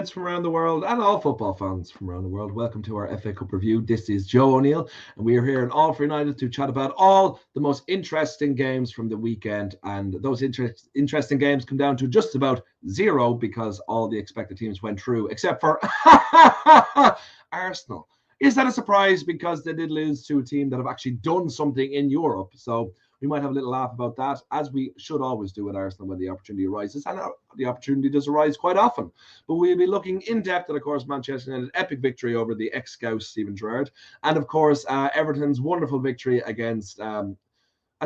From around the world and all football fans from around the world. Welcome to our FA Cup review. This is Joe O'Neill, and we are here in All for United to chat about all the most interesting games from the weekend. And those interesting games come down to just about zero because all the expected teams went through, except for Arsenal. Is that a surprise? Because they did lose to a team that have actually done something in Europe. So we might have a little laugh about that, as we should always do at Arsenal when the opportunity arises. And the opportunity does arise quite often. But we'll be looking in depth at, of course, Manchester United's epic victory over the ex-Scouse Steven Gerrard. And, of course, Everton's wonderful victory against a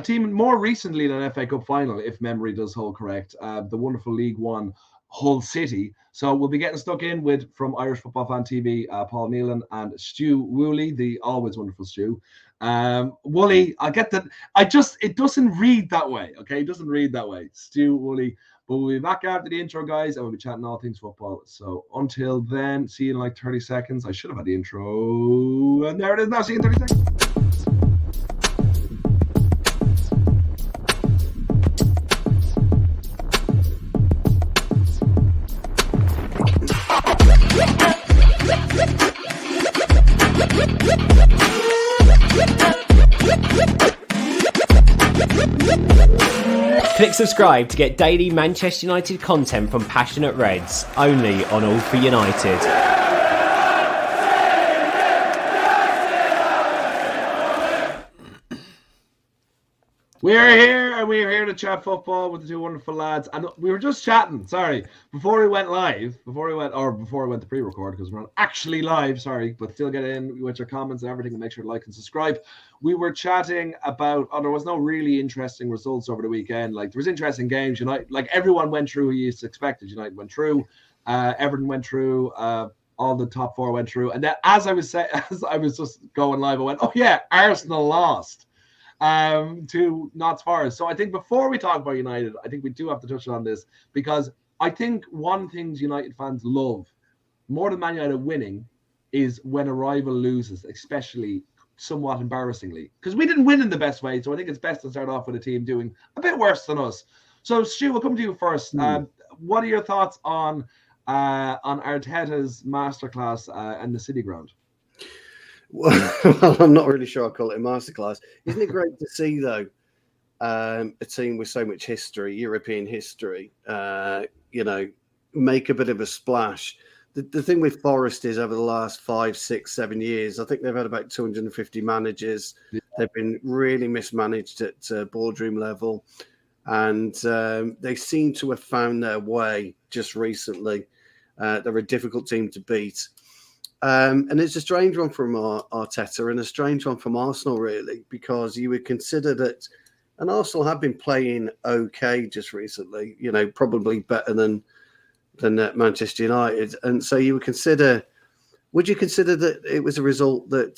team more recently than an FA Cup final, if memory does hold correct, the wonderful League One Hull City. So we'll be getting stuck in with, from Irish Football Fan TV, Paul Nealon and Stu Woolley, the always wonderful Stu. Woolley, I get that. It doesn't read that way, okay? It doesn't read that way. Stu Woolley. But we'll be back after the intro, guys, and we'll be chatting all things football. So until then, see you in like 30 seconds. I should have had the intro. And there it is now. See you in 30 seconds. Click subscribe to get daily Manchester United content from Passionate Reds, only on All for United. We're here, and we're here to chat football with the two wonderful lads. And we were just chatting, before we went to pre-record, because we're not actually live, but still get in with your comments and everything, and make sure to like and subscribe. We were chatting about, there was no really interesting results over the weekend. Like, there was interesting games. United, like, everyone went through who you expected. United went through, Everton went through, all the top four went through. And then as I was just going live, I went, oh yeah, Arsenal lost to Notts Forest. So I think before we talk about United, I think we do have to touch on this, because I think one thing United fans love more than Man United winning is when a rival loses, especially somewhat embarrassingly, because we didn't win in the best way. So I think it's best to start off with a team doing a bit worse than us. So Stu, we'll come to you first. What are your thoughts on Arteta's masterclass and the City Ground? Well, I'm not really sure I'd call it a masterclass. Isn't it great to see, though, a team with so much history, European history, make a bit of a splash? The thing with Forest is, over the last 5, 6, 7 years, I think they've had about 250 managers. Yeah. They've been really mismanaged at boardroom level. And they seem to have found their way just recently. They're a difficult team to beat. And it's a strange one from Arteta and a strange one from Arsenal, really, because you would consider that, and Arsenal have been playing okay just recently, probably better than Manchester United. And so would you consider that it was a result that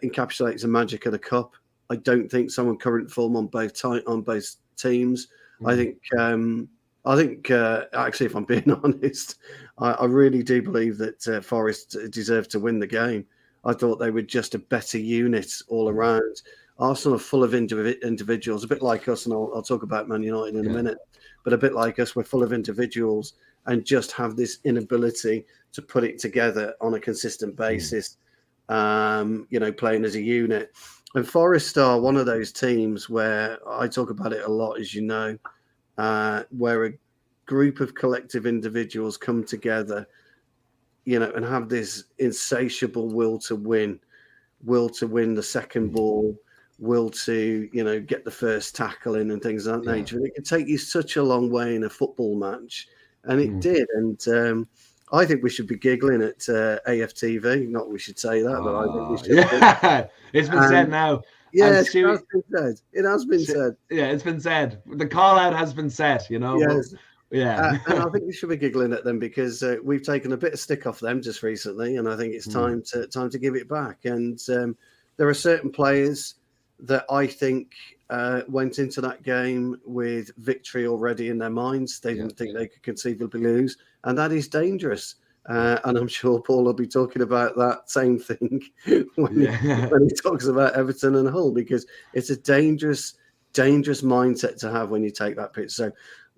encapsulates the magic of the cup? I don't think so on current form on both teams. Mm. I think, actually, if I'm being honest, I really do believe that Forest deserved to win the game. I thought they were just a better unit all around. Arsenal are full of individuals, a bit like us, and I'll talk about Man United in a minute, but a bit like us, we're full of individuals and just have this inability to put it together on a consistent basis, playing as a unit. And Forest are one of those teams where I talk about it a lot, as you know, where a group of collective individuals come together, and have this insatiable will to win the second ball, will to, get the first tackle in and things of that nature. And it can take you such a long way in a football match. And it did. And I think we should be giggling at AFTV. Not we should say that, but I think we should. Yeah, it's been said now. Yes, it has been said. It has been said. Yeah, it's been said. The call out has been set, Yes. Yeah. And I think we should be giggling at them because we've taken a bit of stick off them just recently, and I think it's time to give it back. And there are certain players that I think went into that game with victory already in their minds. They didn't think they could conceivably lose, and that is dangerous. And I'm sure Paul will be talking about that same thing when he talks about Everton and Hull, because it's a dangerous mindset to have when you take that pitch. So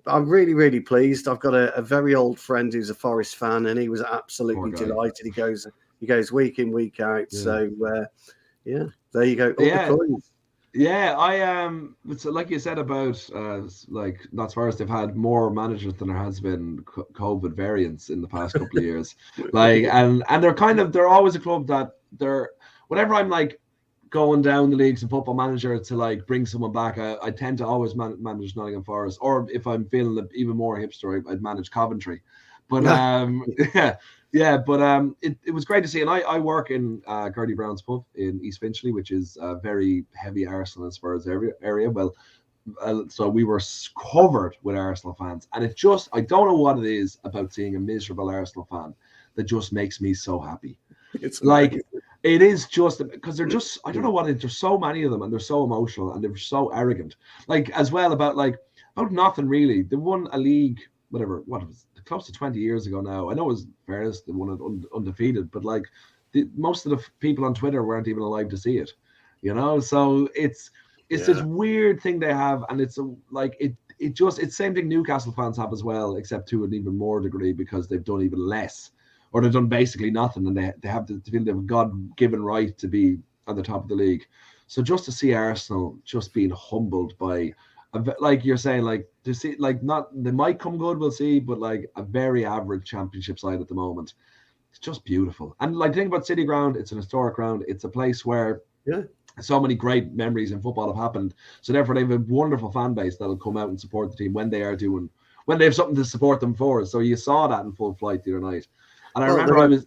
I'm really, really pleased. I've got a very old friend who's a Forest fan, and he was absolutely delighted. He goes week in, week out. Yeah. So yeah, there you go. All the coins. Yeah, it's like you said about like Notts Forest, they've had more managers than there has been COVID variants in the past couple of years. Like, and they're always a club that whenever I'm like going down the leagues and Football Manager to like bring someone back, I tend to always manage Nottingham Forest, or if I'm feeling even more hipster, I'd manage Coventry. But it was great to see. And I work in Gertie Brown's pub in East Finchley, which is a very heavy Arsenal and Spurs area. Well, so we were covered with Arsenal fans, and I don't know what it is about seeing a miserable Arsenal fan that just makes me so happy. It's like amazing. It is just because they're just, I don't know what it is. There's so many of them, and they're so emotional, and they're so arrogant. Like as well about nothing really. They won a league, what was it, close to 20 years ago now. I know it was fairness, they won it undefeated, but like most of the people on Twitter weren't even alive to see it, you know. So it's this weird thing they have, and it's it's same thing Newcastle fans have as well, except to an even more degree because they've done even less. Or they've done basically nothing, and they have to feel they have a God-given right to be at the top of the league. So just to see Arsenal just being humbled by, like you're saying, like to see, like not they might come good, we'll see, but like a very average Championship side at the moment, it's just beautiful. And like think about City Ground, it's an historic ground. It's a place where so many great memories in football have happened. So therefore, they have a wonderful fan base that'll come out and support the team when they have something to support them for. So you saw that in full flight the other night. And I remember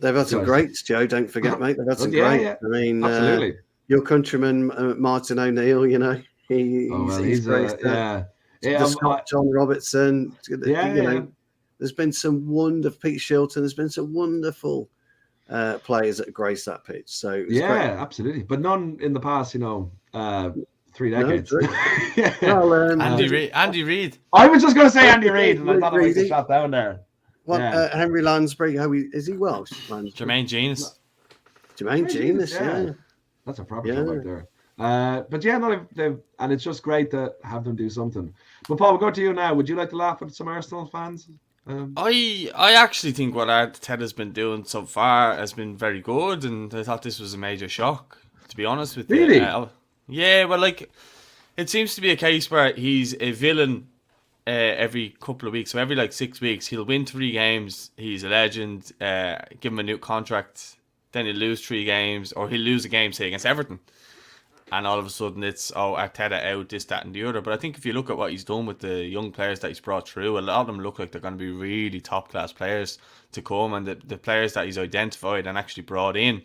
they've had some greats, Joe. Don't forget, mate. They've had some greats. Yeah. I mean, absolutely. Your countryman Martin O'Neill, you know, he's great. John Robertson. There's been some wonderful Pete Shilton. There's been some wonderful players that grace that pitch. So great. Absolutely. But none in the past, 3 decades. No, well, Andy Reid. I was just going to say Andy Reid, and I thought I might get shot down there. Henry Lansbury, is he Welsh? Jermaine Genius. Jermaine Genius, yeah. That's a proper job right there. But and it's just great to have them do something. But Paul, we'll go to you now. Would you like to laugh at some Arsenal fans? I actually think what Arteta's been doing so far has been very good, and I thought this was a major shock, to be honest with you. Really? Well, like, it seems to be a case where he's a villain every couple of weeks. So every 6 weeks, he'll win 3 games. He's a legend. Give him a new contract. Then he'll lose 3 games, or he'll lose a game, say, against Everton. And all of a sudden it's, Arteta out, this, that, and the other. But I think if you look at what he's done with the young players that he's brought through, a lot of them look like they're going to be really top-class players to come. And the players that he's identified and actually brought in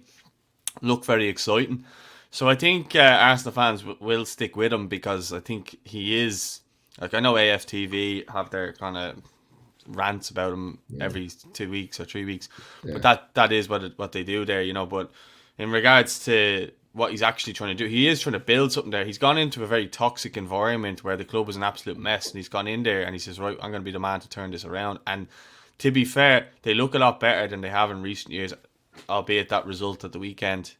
look very exciting. So I think Arsenal fans will stick with him, because I think he is... Like, I know AFTV have their kind of rants about him every 2 weeks or 3 weeks, but that is what they do there, But in regards to what he's actually trying to do, he is trying to build something there. He's gone into a very toxic environment where the club was an absolute mess, and he's gone in there and he says, right, I'm going to be the man to turn this around. And to be fair, they look a lot better than they have in recent years, albeit that result at the weekend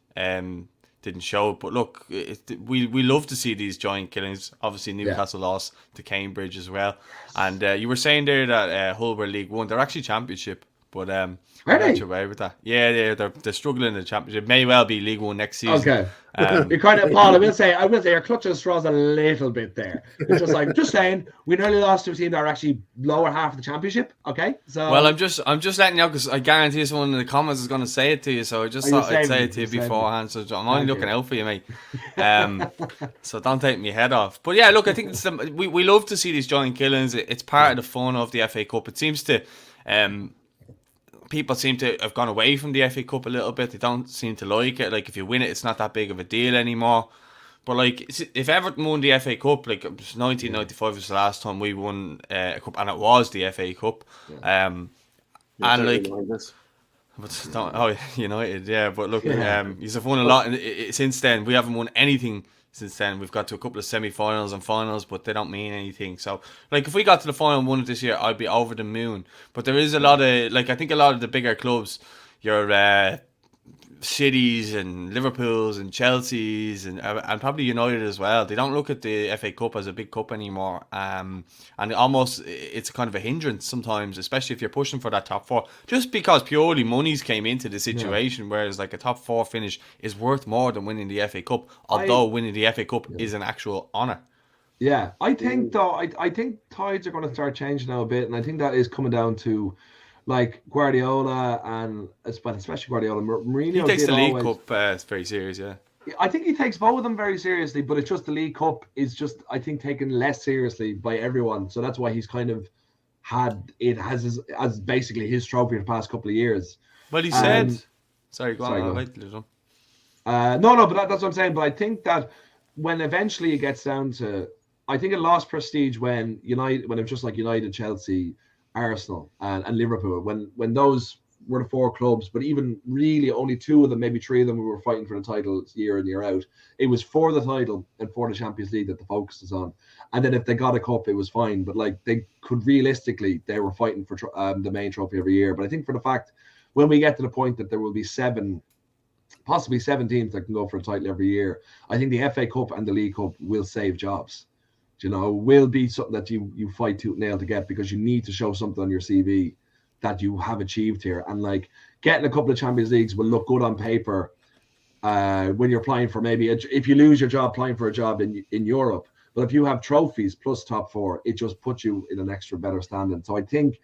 didn't show. But look, we love to see these giant killings. Obviously Newcastle lost to Cambridge as well, and you were saying there that Hull were League One. They're actually Championship, but I'm not sure away with that. They're struggling in the Championship. May well be League One next season. Okay. You're kind of, Paul, I will say you're clutching straws a little bit there. It's just like, just saying, we nearly lost to a team that are actually lower half of the Championship. Okay, so well, I'm just letting you know, because I guarantee someone in the comments is going to say it to you. So I just thought I'd say it to you beforehand. So I'm only looking out for you, mate. So don't take me head off. But yeah, look, I think we love to see these giant killings. It's part of the fun of the FA Cup. It seems to. People seem to have gone away from the FA Cup a little bit. They don't seem to like it. Like, if you win it, it's not that big of a deal anymore. But, like, if Everton won the FA Cup, like, 1995 was the last time we won a cup, and it was the FA Cup. And, like... United, yeah. But, look, you've won a lot since then. We haven't won anything since then. We've got to a couple of semi-finals and finals, but they don't mean anything. So, like, if we got to the final and won it this year, I'd be over the moon. But there is a lot of, like, I think a lot of the bigger clubs, your Cities and Liverpools and Chelseas and probably United as well. They don't look at the FA Cup as a big cup anymore, and almost it's kind of a hindrance sometimes, especially if you're pushing for that top four. Just because purely monies came into the situation, whereas like a top four finish is worth more than winning the FA Cup. Although winning the FA Cup is an actual honour. Yeah, I think though, I think tides are going to start changing now a bit, and I think that is coming down to like Guardiola and especially Guardiola. Mourinho He takes did the League always, Cup very serious, yeah. I think he takes both of them very seriously, but it's just the League Cup is just, I think, taken less seriously by everyone. So that's why he's kind of had it as basically his trophy for the past couple of years. Well, he said, sorry, go on. I'll wait till you're done. No, but that's what I'm saying. But I think that when eventually it gets down to, I think it lost prestige when it was just like United, Chelsea, Arsenal, and Liverpool. When those were the four clubs, but even really only two of them, maybe three of them, were fighting for the title year in, year out. It was for the title and for the Champions League that the focus is on. And then if they got a cup, it was fine. But like they could realistically, they were fighting for the main trophy every year. But I think for the fact when we get to the point that there will be possibly seven teams that can go for a title every year, I think the FA Cup and the League Cup will save jobs. Will be something that you fight tooth and nail to get, because you need to show something on your CV that you have achieved here. And like getting a couple of Champions Leagues will look good on paper when you're applying for if you lose your job applying for a job in Europe. But if you have trophies plus top four, it just puts you in an extra better standing. So I think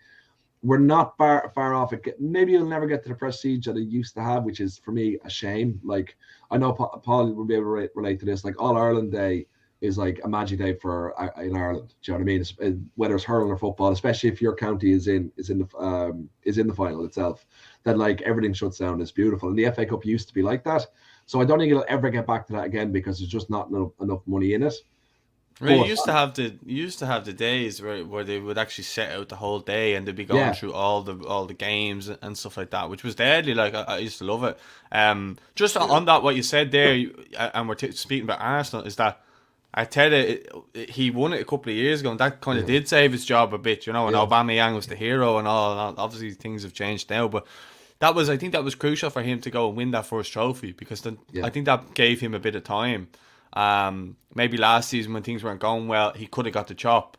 we're not far off it. Maybe you'll never get to the prestige that it used to have, which is for me a shame. Like I know Paul will be able to relate to this. Like All Ireland Day is like a magic day in Ireland. Do you know what I mean? Whether it's hurling or football, especially if your county is in the final itself, then like everything shuts down. It's beautiful. And the FA Cup used to be like that. So I don't think it'll ever get back to that again, because there's just not enough money in it. Well, you used to have the days where they would actually set out the whole day and they'd be going through all the games and stuff like that, which was deadly. Like I used to love it. Just on that, what you said there, and we're speaking about Arsenal, is that Arteta, he won it a couple of years ago, and that kind of did save his job a bit, and Aubameyang was the hero and all. And obviously things have changed now, but I think that was crucial for him to go and win that first trophy, because then I think that gave him a bit of time. Maybe last season when things weren't going well, he could have got the chop,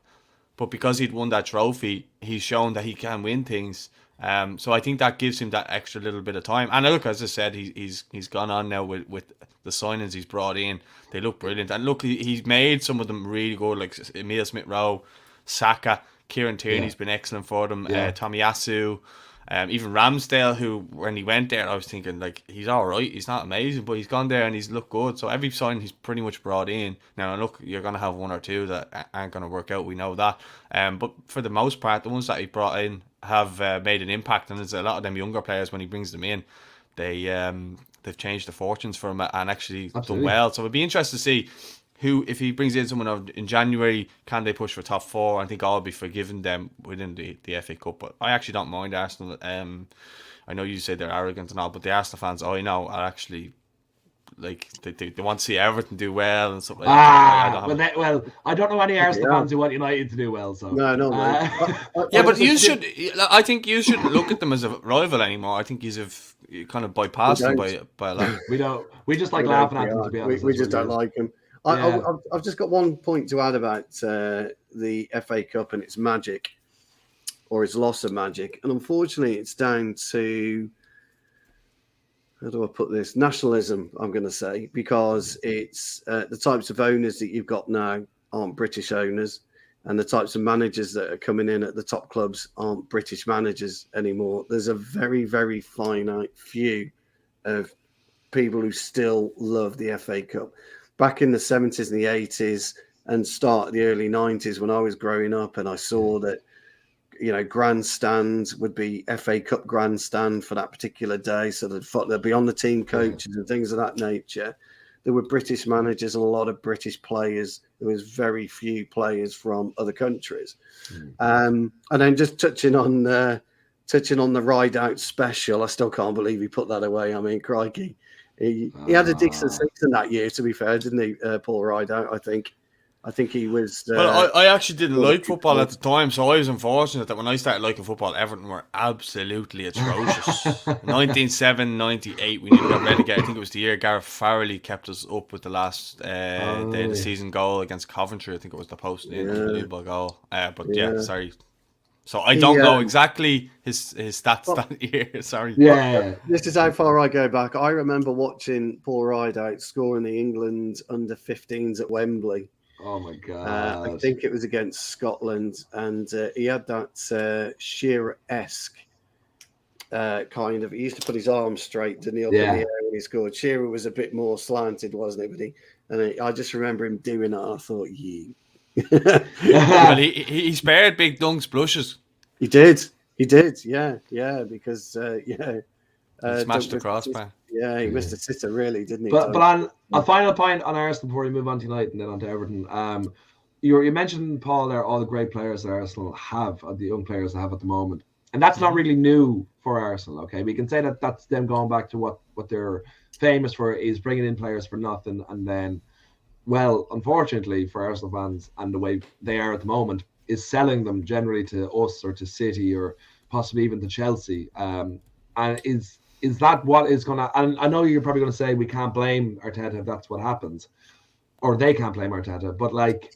but because he'd won that trophy, he's shown that he can win things. So I think that gives him that extra little bit of time. And look, as I said, he's gone on now with the signings he's brought in. They look brilliant. And look, he's made some of them really good, like Emile Smith-Rowe, Saka, Kieran Tierney's been excellent for them. Tomiyasu, even Ramsdale, who when he went there, I was thinking like he's all right. He's not amazing, but he's gone there and he's looked good. So every sign he's pretty much brought in. Now look, you're gonna have one or two that aren't gonna work out. We know that. But for the most part, the ones that he brought in have made an impact, and there's a lot of them younger players when he brings them in. They've changed the fortunes for him and actually done well. So it'd be interesting to see who, if he brings in someone in January, can they push for top four? I think I'll be forgiving them within the FA Cup, but I actually don't mind Arsenal. I know you say they're arrogant and all, but the Arsenal fans I know are actually like they want to see Everton do well and stuff like that. I don't know any Arsenal fans who want United to do well. So no. But you should. I think you shouldn't look at them as a rival anymore. I think you kind of bypass them by a lot. We don't. We just like laughing at them. To be honest, we just don't like them. I've just got one point to add about the FA Cup and its magic, or its loss of magic, and unfortunately, it's down to, how do I put this? Nationalism, I'm going to say, because it's the types of owners that you've got now aren't British owners, and the types of managers that are coming in at the top clubs aren't British managers anymore. There's a very, very finite few of people who still love the FA Cup. Back in the 70s and the 80s and start of the early 90s, when I was growing up and I saw that, grandstands would be FA Cup grandstand for that particular day. So they'd be on the team coaches and things of that nature. There were British managers and a lot of British players. There was very few players from other countries. And then just touching on the ride out special, I still can't believe he put that away. I mean, crikey. He had a decent season that year, to be fair, didn't he, Paul Rideout? I think I think he was. Well, I actually didn't like football good. at the time, so I was unfortunate that when I started liking football, Everton were absolutely atrocious. 1997-98, we nearly got relegated. I think it was the year Gareth Farrelly kept us up with the last day of the season goal against Coventry. I think it was the post-in unbelievable goal. But yeah, sorry. So I don't know exactly his stats that year. Sorry. Yeah. This is how far I go back. I remember watching Paul Rideout scoring the England under-15s at Wembley. Oh my God! I think it was against Scotland, and he had that Shearer-esque kind of. He used to put his arms straight, didn't he, up in the air when he scored. Shearer was a bit more slanted, wasn't he? But I just remember him doing that. I thought, Well, he spared big dunks blushes. He did, yeah, because he smashed the crossbar. Yeah, he missed a sitter, really, didn't he? But on a final point on Arsenal before we move on tonight and then on to Everton. You mentioned, Paul, there all the great players that Arsenal have, the young players they have at the moment, and that's not really new for Arsenal. Okay, we can say that that's them going back to what they're famous for, is bringing in players for nothing, and then, well, unfortunately for Arsenal fans and the way they are at the moment, is selling them generally to us or to City or possibly even to Chelsea. And is that what is going to... And I know you're probably going to say we can't blame Arteta if that's what happens, or they can't blame Arteta, but like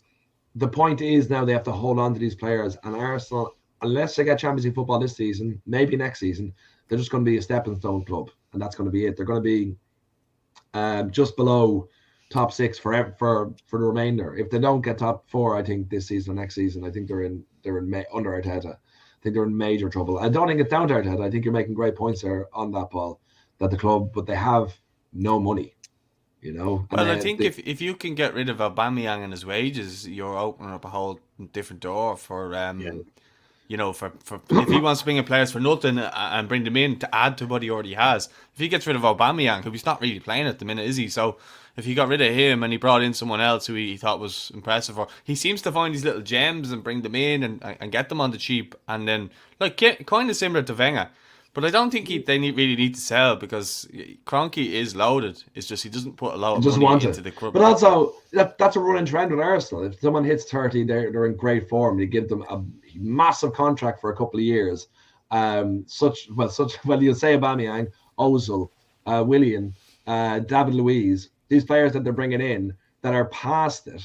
the point is now they have to hold on to these players, and Arsenal, unless they get Champions League football this season, maybe next season, they're just going to be a stepping stone club, and that's going to be it. They're going to be just below top 6 for the remainder. If they don't get top 4, I think this season or next season, I think they're under Arteta. I think they're in major trouble. I don't think it's down to Arteta. I think you're making great points there on that, Paul, that the club, but they have no money, you know. Well, I think if you can get rid of Aubameyang and his wages, you're opening up a whole different door for you know, for if he wants to bring in players for nothing and bring them in to add to what he already has. If he gets rid of Aubameyang, who he's not really playing at the minute, is he? So if he got rid of him and he brought in someone else who he thought was impressive, or he seems to find these little gems and bring them in and get them on the cheap, and then like kind of similar to Wenger. But I don't think they really need to sell, because Kroenke is loaded. It's just he doesn't put a lot of money into the club. But also, that's a running trend with Arsenal. If someone hits 30, they're in great form. You give them a massive contract for a couple of years. You'll say Aubameyang, Ozil, Willian, David Luiz, these players that they're bringing in that are past it,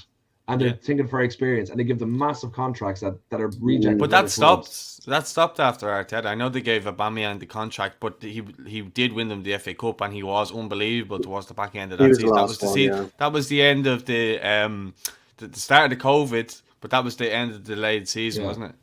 and they're thinking for experience, and they give them massive contracts that are rejected. But that stopped. That stopped after Arteta. I know they gave Aubameyang the contract, but he did win them the FA Cup, and he was unbelievable towards the back end of that season. That was the end of the start of the COVID, but that was the end of the delayed season, wasn't it?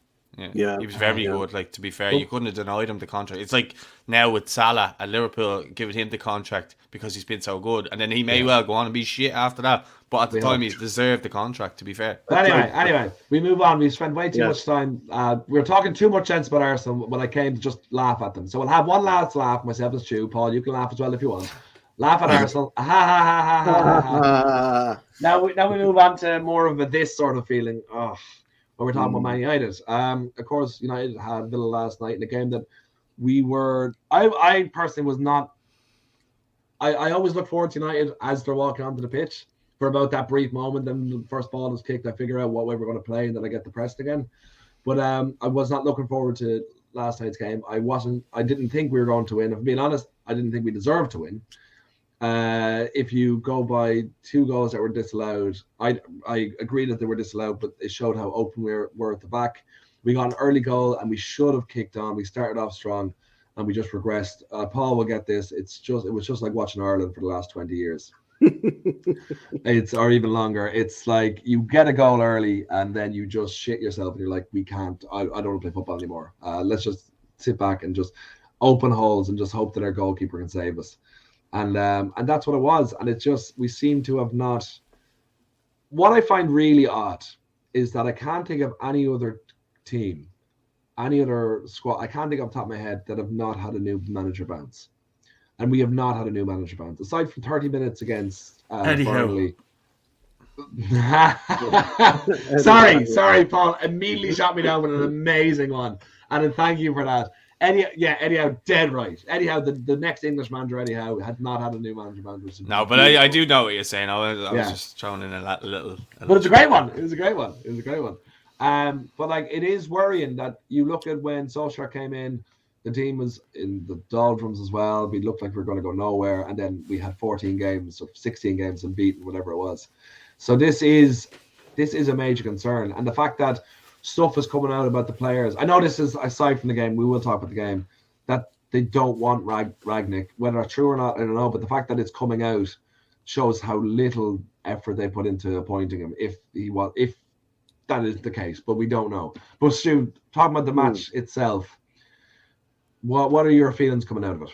Yeah, he was very good. Like, to be fair, you couldn't have denied him the contract. It's like now with Salah at Liverpool, giving him the contract because he's been so good, and then he may well go on and be shit after that. But at the time, he's deserved the contract. To be fair. But anyway, we move on. We spent way too much time. We were talking too much sense about Arsenal when I came to just laugh at them. So we'll have one last laugh, myself and Stu. Paul, you can laugh as well if you want. Laugh at Arsenal. Now we move on to more of this sort of feeling. Oh. When we're talking about Man United, of course, United had Villa last night in a game that we were. I personally was not. I always look forward to United as they're walking onto the pitch for about that brief moment. Then the first ball is kicked, I figure out what way we're going to play, and then I get depressed again. But I was not looking forward to last night's game. I didn't think we were going to win. If I'm being honest, I didn't think we deserved to win. If you go by 2 goals that were disallowed, I agree that they were disallowed, but it showed how open we were at the back. We got an early goal and we should have kicked on. We started off strong and we just regressed. Paul will get this. It was just like watching Ireland for the last 20 years. Or even longer. It's like you get a goal early and then you just shit yourself and you're like, we can't. I don't want to play football anymore. Let's just sit back and just open holes and just hope that our goalkeeper can save us. And that's what it was. And it's just, we seem to have not. What I find really odd is that I can't think of any other team, any other squad. I can't think off the top of my head that have not had a new manager bounce. And we have not had a new manager bounce. Aside from 30 minutes against Burnley. Sorry, Paul. Immediately shot me down with an amazing one. And thank you for that. Anyhow, dead right. Anyhow, the next English manager, anyhow, had not had a new manager. No, but I do know what you're saying. I was Yeah. just throwing in a little. But it's a great one. It was a great one. But like, it is worrying that you look at when Solskjaer came in, the team was in the doldrums as well. We looked like we were going to go nowhere, and then we had 14 games or 16 games unbeaten, whatever it was. So this is a major concern, and the fact that stuff is coming out about the players. I know this is aside from the game. We will talk about the game. That they don't want Ragnick, whether it's true or not, I don't know. But the fact that it's coming out shows how little effort they put into appointing him. If that is the case, but we don't know. But Stu, talking about the match itself, what are your feelings coming out of it?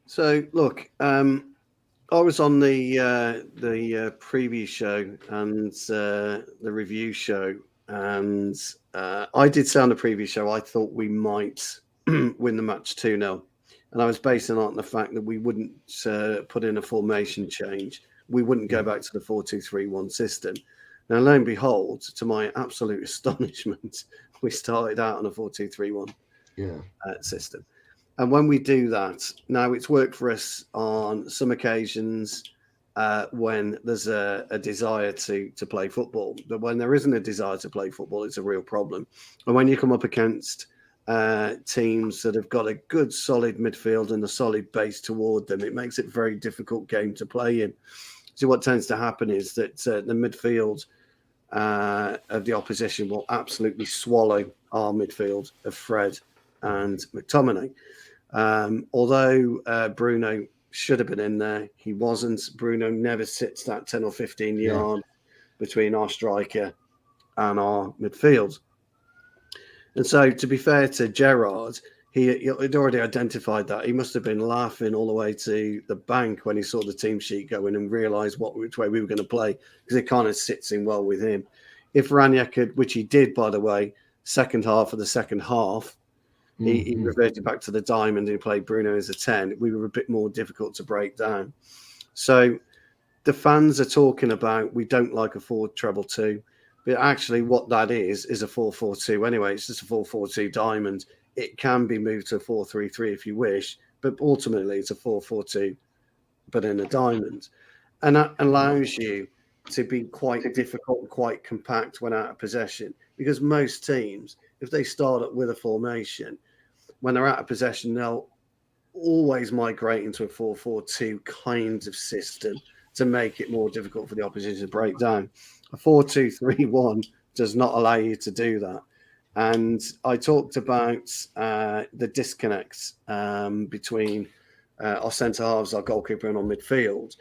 So look, I was on the preview show and the review show, and I did say on the preview show I thought we might win the match 2-0, and I was basing it on the fact that we wouldn't put in a formation change. We wouldn't go back to the 4-2-3-1 system. Now, lo and behold, to my absolute astonishment, we started out on a 4-2-3-1 system. And when we do that, now it's worked for us on some occasions when there's a desire to play football. But when there isn't a desire to play football, it's a real problem. And when you come up against teams that have got a good, solid midfield and a solid base toward them, it makes it a very difficult game to play in. So what tends to happen is that the midfield of the opposition will absolutely swallow our midfield of Fred and McTominay. Although Bruno should have been in there, he wasn't. Bruno never sits that 10 or 15 yard between our striker and our midfield. And so, to be fair to Gerrard, he had already identified that. He must have been laughing all the way to the bank when he saw the team sheet going and realised which way we were going to play, because it kind of sits in well with him. If Ranić could, which he did, by the way, second half of the second half, he reverted back to the diamond and he played Bruno as a 10. We were a bit more difficult to break down. So the fans are talking about we don't like a 4-2-2, but actually what that is a 4-4-2 anyway. It's just a 4-4-2 diamond. It can be moved to a 4-3-3 if you wish, but ultimately it's a 4-4-2, but in a diamond. And that allows you to be quite difficult, quite compact when out of possession, because most teams, if they start up with a formation, when they're out of possession, they'll always migrate into a 4-4-2 kind of system to make it more difficult for the opposition to break down. A 4-2-3-1 does not allow you to do that. And I talked about the disconnect between our centre halves, our goalkeeper, and our midfield.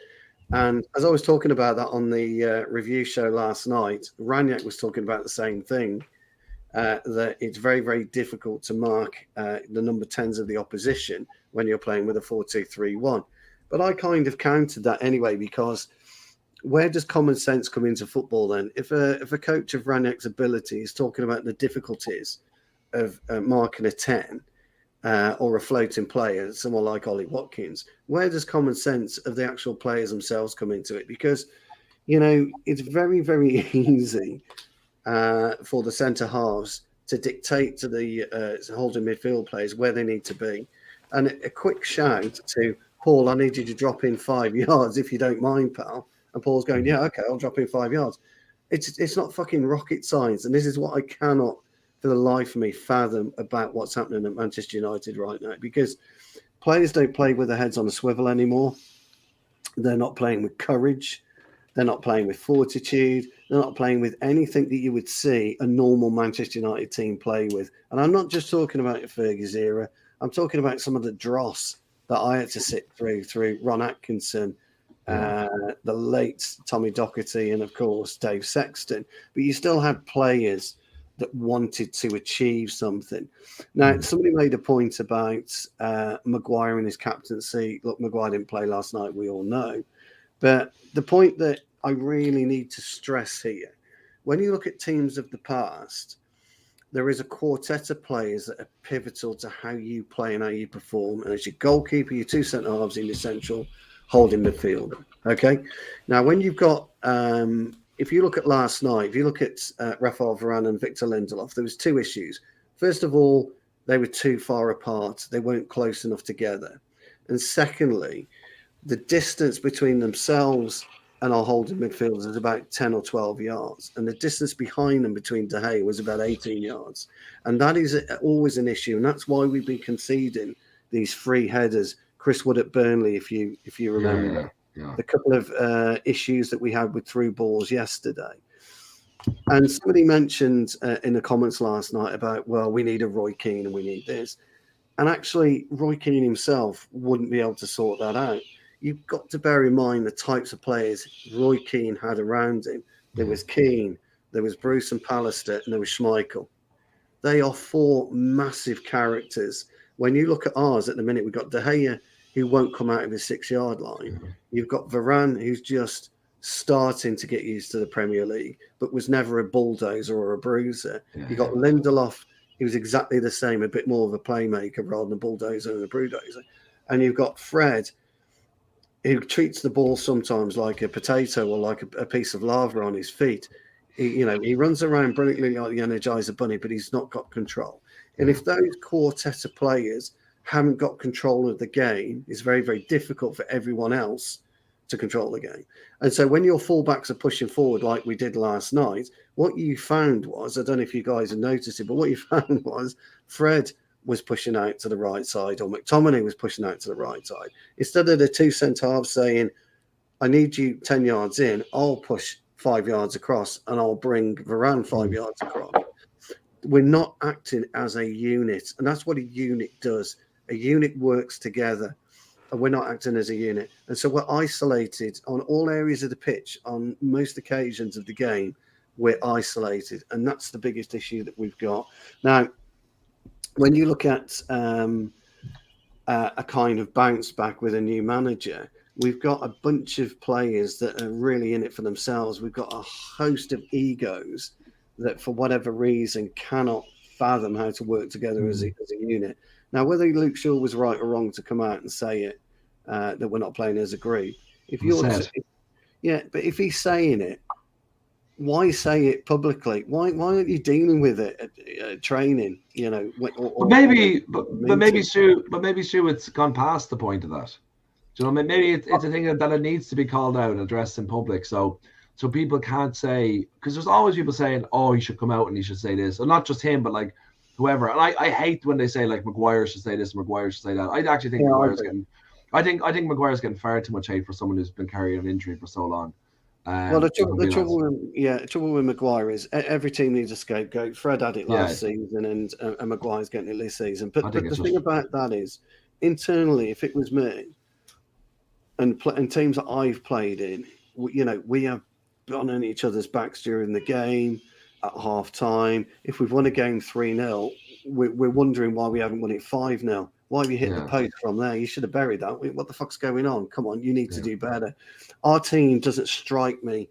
And as I was talking about that on the review show last night, Ranić was talking about the same thing. That it's very, very difficult to mark the number 10s of the opposition when you're playing with a 4-2-3-1. But I kind of countered that anyway, because where does common sense come into football then? If a coach of Ranić's ability is talking about the difficulties of marking a 10 or a floating player, someone like Ollie Watkins, where does common sense of the actual players themselves come into it? Because, it's very, very easy for the centre halves to dictate to the holding midfield players where they need to be. And a quick shout to Paul, I need you to drop in 5 yards if you don't mind, pal. And Paul's going, yeah, okay, I'll drop in 5 yards. It's not fucking rocket science. And this is what I cannot, for the life of me, fathom about what's happening at Manchester United right now. Because players don't play with their heads on a swivel anymore. They're not playing with courage. They're not playing with fortitude. They're not playing with anything that you would see a normal Manchester United team play with. And I'm not just talking about Fergie's era. I'm talking about some of the dross that I had to sit through Ron Atkinson, the late Tommy Docherty, and of course Dave Sexton. But you still had players that wanted to achieve something. Now, somebody made a point about Maguire and his captaincy. Look, Maguire didn't play last night, we all know. But the point that I really need to stress here, when you look at teams of the past, there is a quartet of players that are pivotal to how you play and how you perform. And as your goalkeeper, your two centre halves in your central holding midfield. Okay. Now, when you've got, if you look at last night, if you look at Rafael Varane and Victor Lindelof, there was two issues. First of all, They were too far apart. They weren't close enough together. And secondly, the distance between themselves and our holding midfielders is about 10 or 12 yards. And the distance behind them between De Gea was about 18 yards. And that is always an issue. And that's why we've been conceding these free headers. Chris Wood at Burnley, if you remember, the couple of issues that we had with through balls yesterday. And somebody mentioned in the comments last night about, well, we need a Roy Keane and we need this. And actually, Roy Keane himself wouldn't be able to sort that out. You've got to bear in mind the types of players Roy Keane had around him. There was Keane, there was Bruce and Pallister, and there was Schmeichel. They are 4 massive characters. When you look at ours at the minute, we've got De Gea, who won't come out of his 6-yard line. You've got Varane, who's just starting to get used to the Premier League, but was never a bulldozer or a bruiser. You've got Lindelof, he was exactly the same, a bit more of a playmaker rather than a bulldozer and a bruiser. And you've got Fred, who treats the ball sometimes like a potato or like a piece of lava on his feet. He runs around brilliantly like the Energizer Bunny, but he's not got control. And if those quartet of players haven't got control of the game, it's very, very difficult for everyone else to control the game. And so when your fullbacks are pushing forward like we did last night, what you found was, I don't know if you guys have noticed it, but what you found was Fred was pushing out to the right side, or McTominay was pushing out to the right side. Instead of the 2 centre-halves saying, I need you 10 yards in, I'll push 5 yards across and I'll bring Varane 5 yards across. We're not acting as a unit, and that's what a unit does. A unit works together, and we're not acting as a unit. And so we're isolated on all areas of the pitch. On most occasions of the game, we're isolated, and that's the biggest issue that we've got. Now, when you look at a kind of bounce back with a new manager, we've got a bunch of players that are really in it for themselves. We've got a host of egos that, for whatever reason, cannot fathom how to work together as a unit. Now, whether Luke Shaw was right or wrong to come out and say it, that we're not playing as a group, but if he's saying it, why say it publicly? Why aren't you dealing with it at training? Maybe Stu, it's gone past the point of that. Do you know, maybe it's a thing that it needs to be called out and addressed in public. So people can't say, because there's always people saying, oh, he should come out and he should say this, and not just him, but like whoever. And I hate when they say like Maguire should say this, Maguire should say that. I actually think I think Maguire's getting far too much hate for someone who's been carrying an injury for so long. Well, the trouble with Maguire is every team needs a scapegoat. Fred had it last season, and Maguire's getting it this season. But the thing about that is, internally, if it was me, and teams that I've played in, we have been on each other's backs during the game, at half time. If we've won a game 3-0, we're wondering why we haven't won it 5-0. Why have you hit the post from there? You should have buried that. What the fuck's going on? Come on, you need to do better. Our team doesn't strike me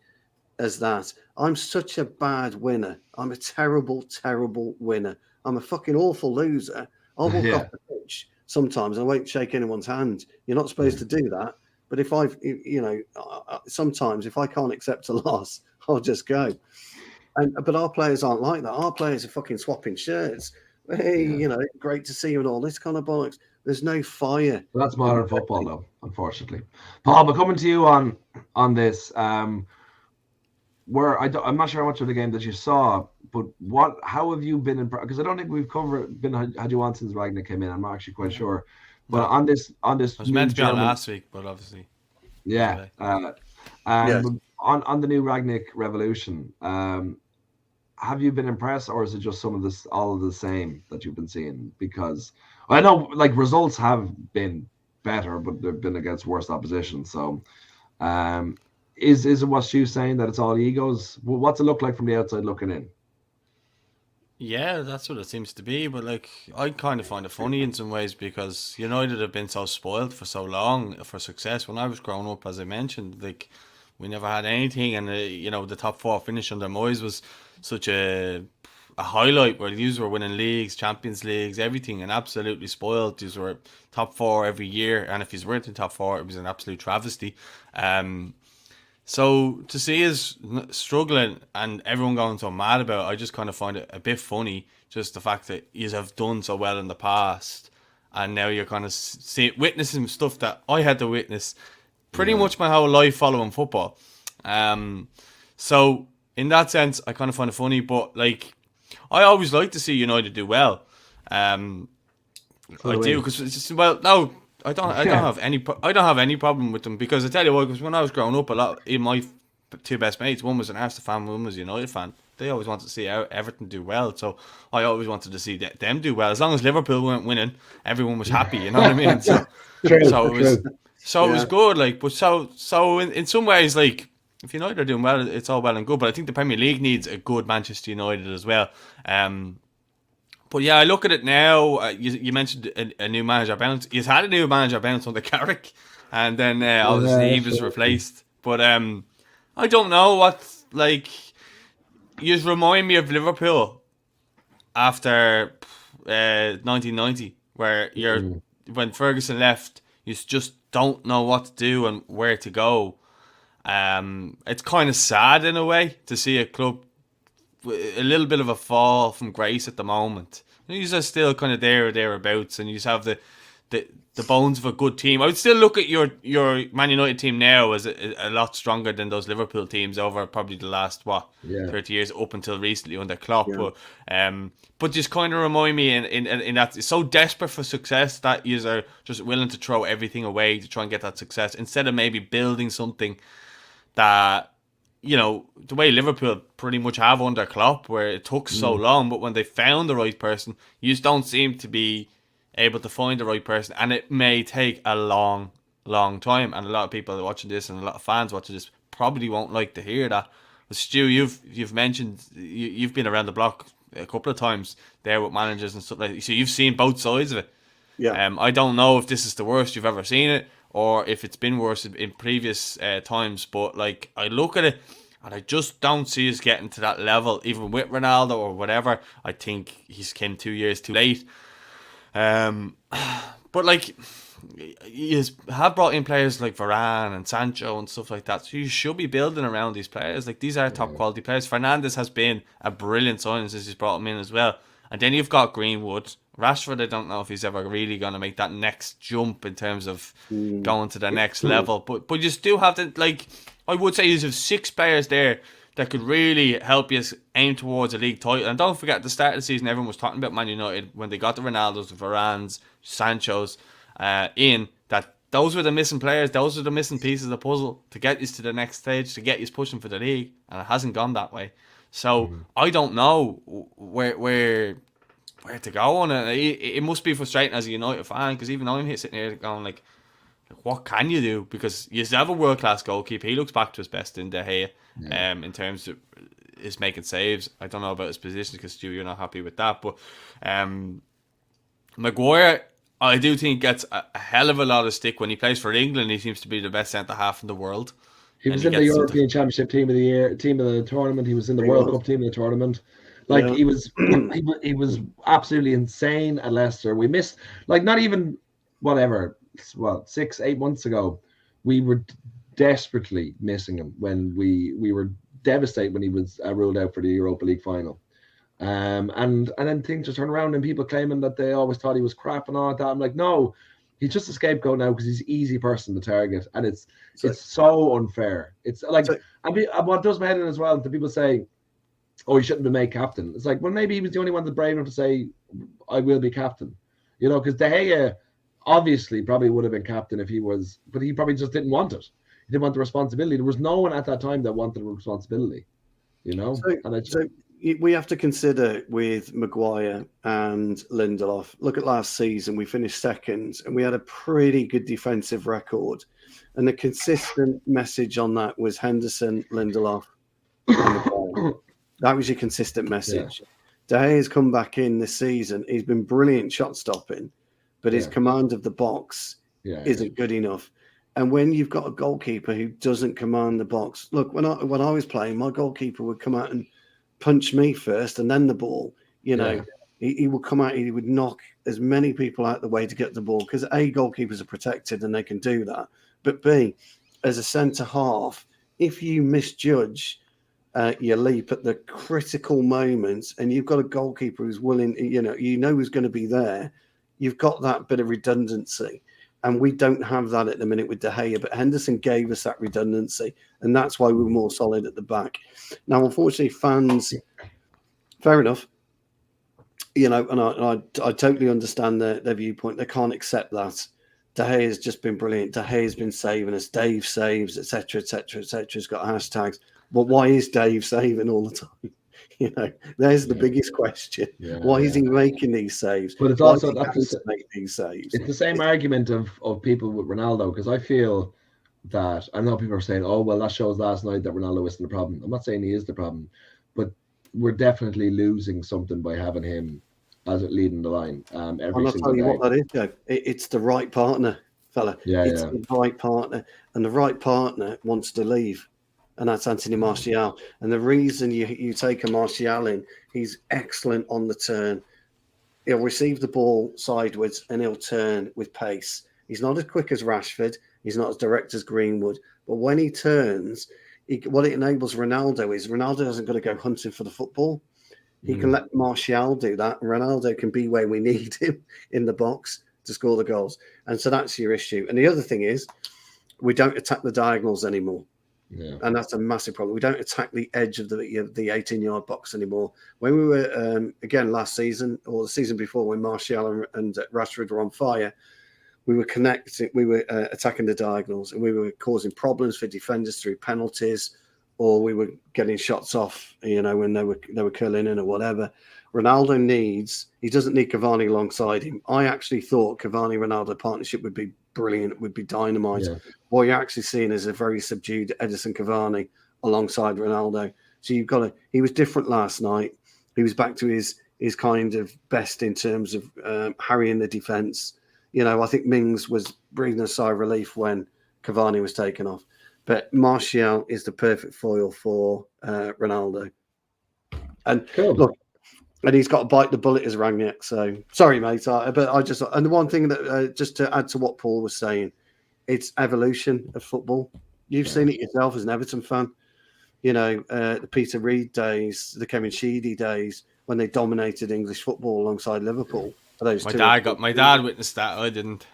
as that. I'm such a bad winner. I'm a terrible, terrible winner. I'm a fucking awful loser. I'll walk off the pitch sometimes. I won't shake anyone's hand. You're not supposed to do that. But sometimes if I can't accept a loss, I'll just go. But our players aren't like that. Our players are fucking swapping shirts. Hey, great to see you and all this kind of bollocks. There's no fire. That's modern football, though, unfortunately. Paul, but coming to you on this, I'm not sure how much of the game that you saw, but how have you been? Because I don't think we've had you on since Ragnar came in. I'm not actually quite sure. But on this, I was meant to be on last week, but obviously, on the new Ragnick revolution. Have you been impressed, or is it just all of the same that you've been seeing? Because I know like results have been better, but they've been against worse opposition. So is it what Stu's saying, that it's all egos? What's it look like from the outside looking in? Yeah, that's what it seems to be. But like, I kind of find it funny in some ways, because United have been so spoiled for so long for success. When I was growing up, as I mentioned, like we never had anything, and the top 4 finish under Moyes was such a highlight, where these were winning leagues, Champions Leagues, everything, and absolutely spoiled. These were top 4 every year, and if he's weren't in top 4, it was an absolute travesty. So to see us struggling and everyone going so mad about it, I just kind of find it a bit funny. Just the fact that you have done so well in the past, and now you're kind of witnessing stuff that I had to witness pretty much my whole life following football. So in that sense, I kind of find it funny. But like, I always like to see United do well. I do, because it's just, well, no. I don't have any problem with them, because I tell you what, because when I was growing up, a lot in my two best mates, one was an Arsenal fan, one was a United fan. They always wanted to see Everton do well, so I always wanted to see them do well. As long as Liverpool weren't winning, everyone was happy. You know what I mean? So, it was good. Like, but so in some ways, like, if United are doing well, it's all well and good. But I think the Premier League needs a good Manchester United as well. But yeah, I look at it now. You mentioned a new manager bounce. He's had a new manager bounce under Carrick, and then obviously he was replaced. But I don't know what, like. You remind me of Liverpool after 1990, where when Ferguson left, you just don't know what to do and where to go. It's kind of sad in a way to see a club a little bit of a fall from grace at the moment. These are still kind of there or thereabouts, and you just have the bones of a good team. I would still look at your Man United team now as a lot stronger than those Liverpool teams over probably the last 30 years up until recently under Klopp. But just kind of remind me in that it's so desperate for success that you are just willing to throw everything away to try and get that success, instead of maybe building something that, you know, the way Liverpool pretty much have under Klopp, where it took so long, but when they found the right person, you just don't seem to be able to find the right person, and it may take a long time. And a lot of people watching this and a lot of fans watching this probably won't like to hear that. But Stu, you've mentioned you've been around the block a couple of times there with managers and stuff like that, so you've seen both sides of it. I don't know if this is the worst you've ever seen it, or if it's been worse in previous times, but like, I look at it and I just don't see us getting to that level, even with Ronaldo or whatever. I think he's came 2 years too late. But like, you have brought in players like Varane and Sancho and stuff like that, so you should be building around these players. Like, these are top quality players. Fernandes has been a brilliant signing since he's brought him in as well. And then you've got Greenwood. Rashford, I don't know if he's ever really going to make that next jump in terms of going to the next level. But you still have to, like, I would say you have 6 players there that could really help you aim towards a league title. And don't forget, at the start of the season, everyone was talking about Man United when they got the Ronaldos, the Varanes, Sanchos in, that those were the missing players, those were the missing pieces of the puzzle to get you to the next stage, to get you pushing for the league, and it hasn't gone that way. So I don't know where to go on it. It must be frustrating as a United fan, because even I'm here sitting here going like, what can you do? Because you have a world-class goalkeeper. He looks back to his best in De Gea, in terms of his making saves. I don't know about his position, because Stu, you're not happy with that. But Maguire, I do think gets a hell of a lot of stick. When he plays for England, he seems to be the best centre-half in the world. He was in the European Championship team of the year, team of the tournament. He was in the World Cup team of the tournament. Like, he was absolutely insane at Leicester. We missed, like, not even 6-8 months ago, we were desperately missing him when we were devastated when he was ruled out for the Europa League final. And then things just turn around and people claiming that they always thought he was crap and all that. I'm like, no, he's just a scapegoat now because he's an easy person to target, and it's so unfair. It's like, what does my head in as well, the people say, oh, he shouldn't be made captain. It's like, well, maybe he was the only one that's brave enough to say, I will be captain. You know, because De Gea obviously probably would have been captain if he was, but he probably just didn't want it. He didn't want the responsibility. There was no one at that time that wanted the responsibility, you know? So we have to consider with Maguire and Lindelof. Look at last season, we finished second and we had a pretty good defensive record. And the consistent message on that was Henderson, Lindelof, and Maguire. That was your consistent message. De Gea's come back in this season. He's been brilliant shot stopping, but his command of the box isn't good enough. And when you've got a goalkeeper who doesn't command the box, look, when I was playing, my goalkeeper would come out and punch me first and then the ball. You know, he would come out, he would knock as many people out the way to get the ball, because A, goalkeepers are protected and they can do that. But B, as a centre half, if you misjudge your leap at the critical moments, and you've got a goalkeeper who's willing, who's going to be there, you've got that bit of redundancy. And we don't have that at the minute with De Gea, but Henderson gave us that redundancy, and that's why we're more solid at the back. Now, unfortunately, fans, fair enough, and I totally understand their viewpoint. They can't accept that. De Gea has just been brilliant. De Gea has been saving us. Dave saves, etc., etc., etc. Has got hashtags. But why is Dave saving all the time? There's the biggest question. Why is he making these saves? But it's why also does he make these saves? It's the same argument of people with Ronaldo, because I feel that I know people are saying, "Oh, well, that shows last night that Ronaldo isn't the problem." I'm not saying he is the problem, but we're definitely losing something by having him as leading the line. I'll tell you what that is, Joe. It's the right partner, fella. It's the right partner, and the right partner wants to leave. And that's Anthony Martial. And the reason you take a Martial in, he's excellent on the turn. He'll receive the ball sideways and he'll turn with pace. He's not as quick as Rashford. He's not as direct as Greenwood. But when he turns, what it enables Ronaldo is Ronaldo hasn't got to go hunting for the football. He can let Martial do that. Ronaldo can be where we need him in the box to score the goals. And so that's your issue. And the other thing is we don't attack the diagonals anymore. Yeah. And that's a massive problem. We don't attack the edge of the 18-yard box anymore. When we were, again, last season or the season before, when Martial and Rashford were on fire, we were connecting, we were attacking the diagonals, and we were causing problems for defenders through penalties, or we were getting shots off, when they were curling in or whatever. Ronaldo he doesn't need Cavani alongside him. I actually thought Cavani-Ronaldo partnership would be brilliant, would be dynamite. Yeah. What you're actually seeing is a very subdued Edison Cavani alongside Ronaldo. So he was different last night. He was back to his kind of best in terms of harrying the defence. I think Mings was breathing a sigh of relief when Cavani was taken off. But Martial is the perfect foil for Ronaldo. And look, and he's got to bite the bullet as Rangnick. So sorry, mate. And the one thing that just to add to what Paul was saying, it's evolution of football. You've seen it yourself as an Everton fan. The Peter Reid days, the Kevin Sheedy days, when they dominated English football alongside Liverpool. My dad witnessed that. I didn't.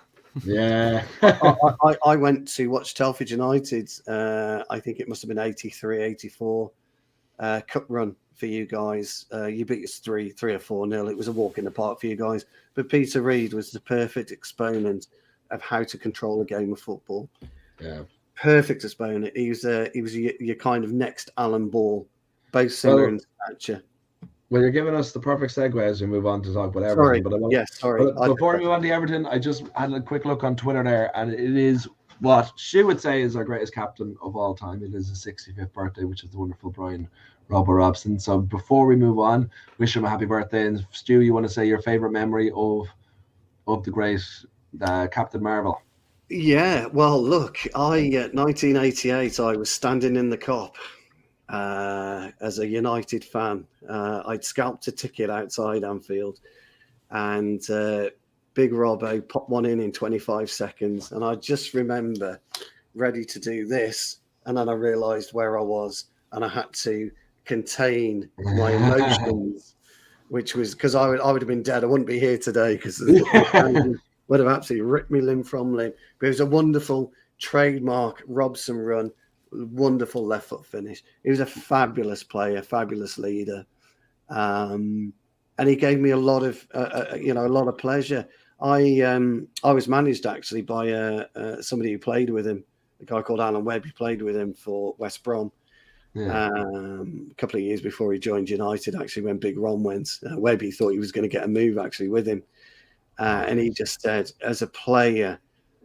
Yeah. I went to watch Telford United. I think it must have been 83, 84 cup run for you guys. You beat us 3 or 4-0. It was a walk in the park for you guys. But Peter Reid was the perfect exponent of how to control a game of football. Yeah. Perfect exponent. He was your kind of next Alan Ball, both similar in stature. Well, you're giving us the perfect segue as we move on to talk about Everton. Sorry. But before we move on to Everton, I just had a quick look on Twitter there, and it is what Stu would say is our greatest captain of all time. It is his 65th birthday, which is the wonderful Brian Robson. So before we move on, wish him a happy birthday. And Stu, you want to say your favourite memory of the great Captain Marvel? Yeah, well, look, 1988, I was standing in the Kop as a United fan. I'd scalped a ticket outside Anfield, and Big Robbo popped one in 25 seconds. And I just remember ready to do this. And then I realised where I was, and I had to contain my emotions, which was because I would have been dead. I wouldn't be here today because would have absolutely ripped me limb from limb. But it was a wonderful trademark Robson run, wonderful left foot finish. He was a fabulous player, fabulous leader, and he gave me a lot of pleasure. I was managed actually by somebody who played with him, a guy called Alan Webb. He played with him for West Brom. Yeah. A couple of years before he joined United, actually, when Big Ron went. Webby thought he was going to get a move actually with him. And he just said, as a player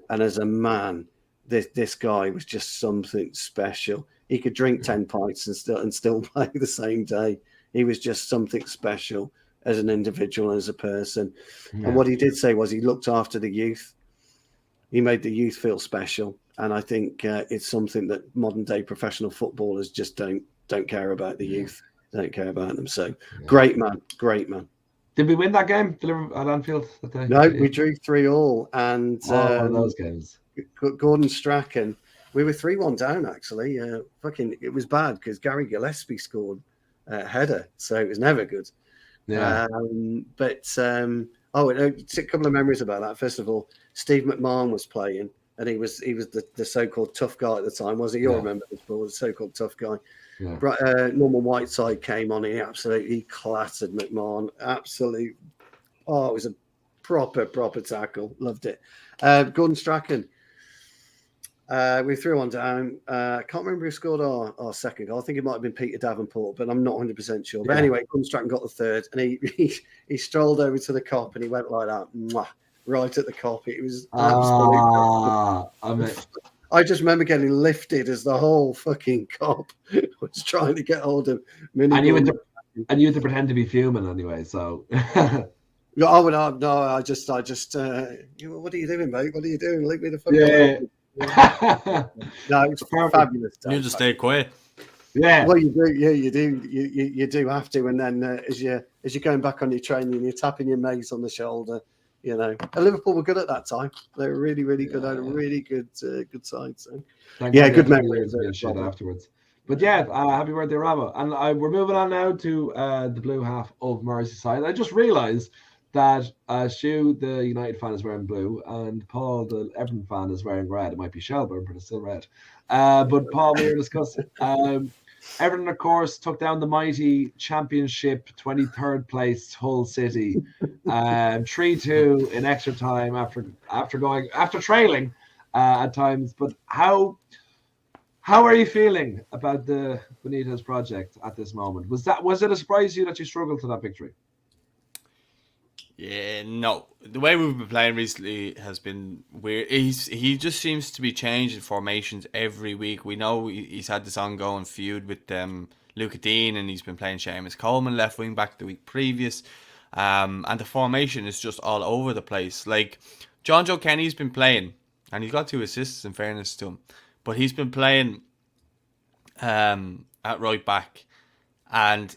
and as a man, this guy was just something special. He could drink 10 pints and still play the same day. He was just something special as an individual, as a person. Yeah. And what he did say was he looked after the youth. He made the youth feel special. And I think it's something that modern day professional footballers just don't care about the youth. They don't care about them. So great man. Did we win that game at Anfield that day? No, we drew 3-3. And one of those games. Gordon Strachan, We were 3-1 down, actually. It was bad because Gary Gillespie scored a header, so it was never good. Yeah. A couple of memories about that. First of all, Steve McMahon was playing, and he was the so-called tough guy at the time, wasn't he? You'll remember this, but the so-called tough guy. Yeah. Norman Whiteside came on, and he absolutely clattered McMahon. Absolutely. Oh, it was a proper tackle. Loved it. Gordon Strachan. We threw one down. I can't remember who scored our second goal. I think it might have been Peter Davenport, but I'm not 100% sure. But anyway, Gordon Strachan got the third, and he strolled over to the cop, and he went like that, right at the cop. It was absolutely. I just remember getting lifted as the whole fucking cop was trying to get hold of me. And you had to pretend to be fuming anyway, so. Oh no! I just. What are you doing, mate? What are you doing? Leave me the fuck alone. No, it's fabulous. You just stay quiet. Yeah. Well, you do. Yeah, you do. You do have to. And then as you're going back on your training, you're tapping your mates on the shoulder. You know, and Liverpool were good at that time. They were really, really good. Had a really good side. So, good memories. Shit afterwards. But happy birthday, Rabo. And we're moving on now to the blue half of Merseyside. I just realised that Stu, the United fan, is wearing blue, and Paul, the Everton fan, is wearing red. It might be Shelburne, but it's still red. But Paul, we were discussing. Everton, of course, took down the mighty Championship 23rd place Hull City, 3-2 in extra time after trailing at times. But how are you feeling about the Benitez project at this moment? Was it a surprise to you that you struggled to that victory? Yeah, no. The way we've been playing recently has been weird. He just seems to be changing formations every week. We know he's had this ongoing feud with Luca Dean, and he's been playing Seamus Coleman left wing back the week previous. And the formation is just all over the place. Like, John Joe Kenny's been playing, and he's got 2 assists in fairness to him. But he's been playing at right back, and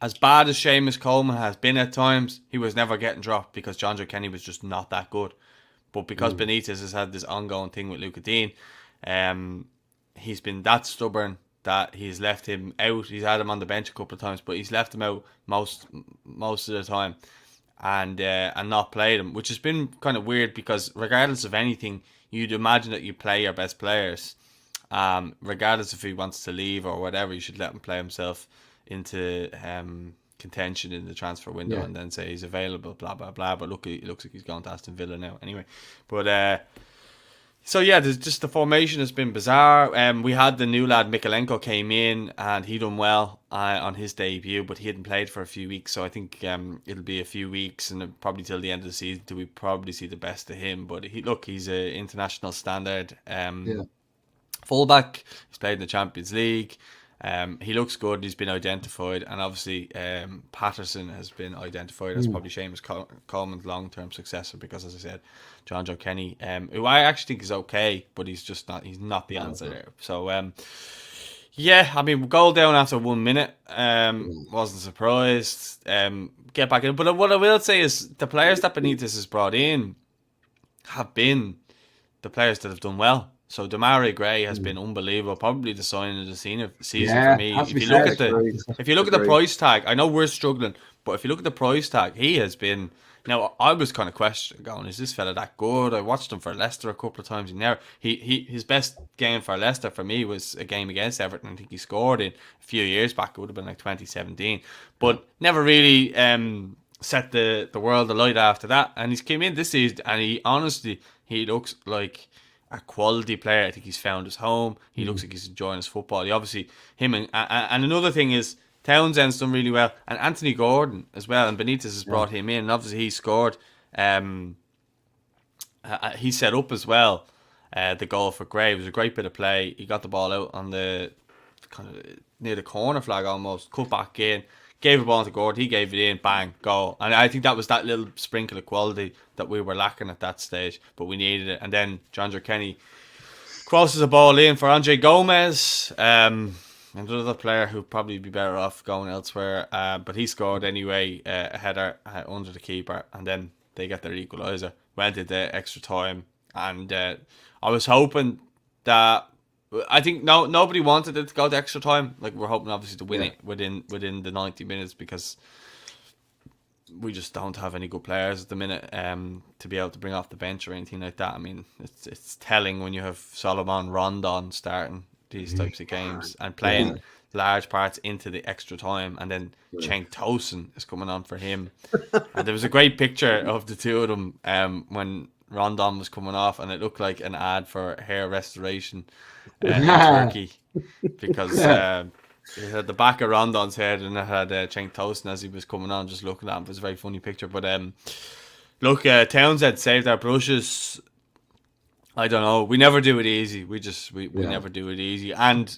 as bad as Seamus Coleman has been at times, he was never getting dropped because John Joe Kenny was just not that good. But because Benitez has had this ongoing thing with Luca Dean, he's been that stubborn that he's left him out. He's had him on the bench a couple of times, but he's left him out most of the time and not played him, which has been kind of weird because regardless of anything, you'd imagine that you play your best players. Regardless if he wants to leave or whatever, you should let him play himself into contention in the transfer window and then say he's available, blah blah blah. But look, it looks like he's going to Aston Villa now anyway. But there's just the formation has been bizarre. We had the new lad Mikalenko came in and he done well on his debut, but he hadn't played for a few weeks, so I think it'll be a few weeks and probably till the end of the season do we probably see the best of him. But he's an international standard fullback. He's played in the Champions League. He looks good. He's been identified, and obviously Patterson has been identified as probably Seamus Coleman's long-term successor because, as I said, John Joe Kenny, who I actually think is okay, but he's just not. He's not the answer there. So goal down after 1 minute. Wasn't surprised. Get back in. But what I will say is the players that Benitez has brought in have been the players that have done well. So Demarai Gray has been unbelievable. Probably the signing of the season for me. If you look at the price tag, I know we're struggling, but if you look at the price tag, he has been. Now I was kind of questioning, going, is this fella that good? I watched him for Leicester a couple of times. His best game for Leicester for me was a game against Everton. I think he scored in a few years back. It would have been like 2017, but never really set the world alight after that. And he's came in this season, and he looks like a quality player. I think he's found his home. He looks like he's enjoying his football. And another thing is Townsend's done really well, and Anthony Gordon as well. And Benitez has brought him in, and obviously he scored. He set up as well the goal for Gray. It was a great bit of play. He got the ball out on the kind of near the corner flag almost, cut back in, gave the ball to Gordon. He gave it in, bang, goal. And I think that was that little sprinkle of quality that we were lacking at that stage, but we needed it. And then John Joe Kenny crosses the ball in for Andre Gomez, another player who'd probably be better off going elsewhere, but he scored anyway, a header under the keeper, and then they get their equaliser. Went into extra time, and I was hoping that I think nobody wanted it to go to extra time. Like, we're hoping obviously to win it within the 90 minutes, because we just don't have any good players at the minute to be able to bring off the bench or anything like that. I mean, it's telling when you have Solomon Rondon starting these types of games and playing large parts into the extra time, and then Cenk Tosun is coming on for him. And there was a great picture of the two of them when Rondon was coming off, and it looked like an ad for hair restoration in Turkey, because it had the back of Rondon's head, and it had Cenk Tosun as he was coming on, just looking at him. It was a very funny picture. But look, Townsend saved our brushes. I don't know. We never do it easy. We never do it easy, and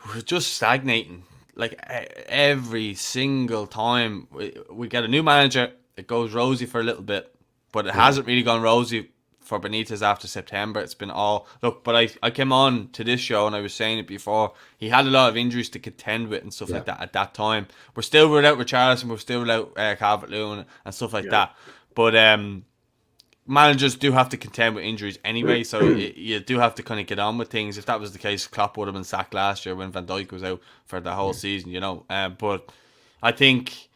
we're just stagnating. Like, every single time we get a new manager, it goes rosy for a little bit, but it hasn't really gone rosy for Benitez after September. It's been all look. But I came on to this show and I was saying it before. He had a lot of injuries to contend with and stuff like that at that time. We're still without Richarlison. We're still without Calvert-Lewin and stuff like that. But managers do have to contend with injuries anyway, so you do have to kind of get on with things. If that was the case, Klopp would have been sacked last year when Van Dijk was out for the whole season, you know. But I think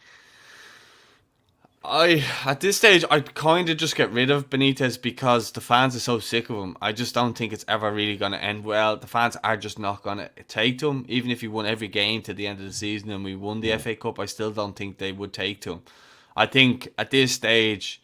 at this stage, I'd kind of just get rid of Benitez, because the fans are so sick of him. I just don't think it's ever really going to end well. The fans are just not going to take to him. Even if he won every game to the end of the season and we won the FA Cup, I still don't think they would take to him. I think at this stage,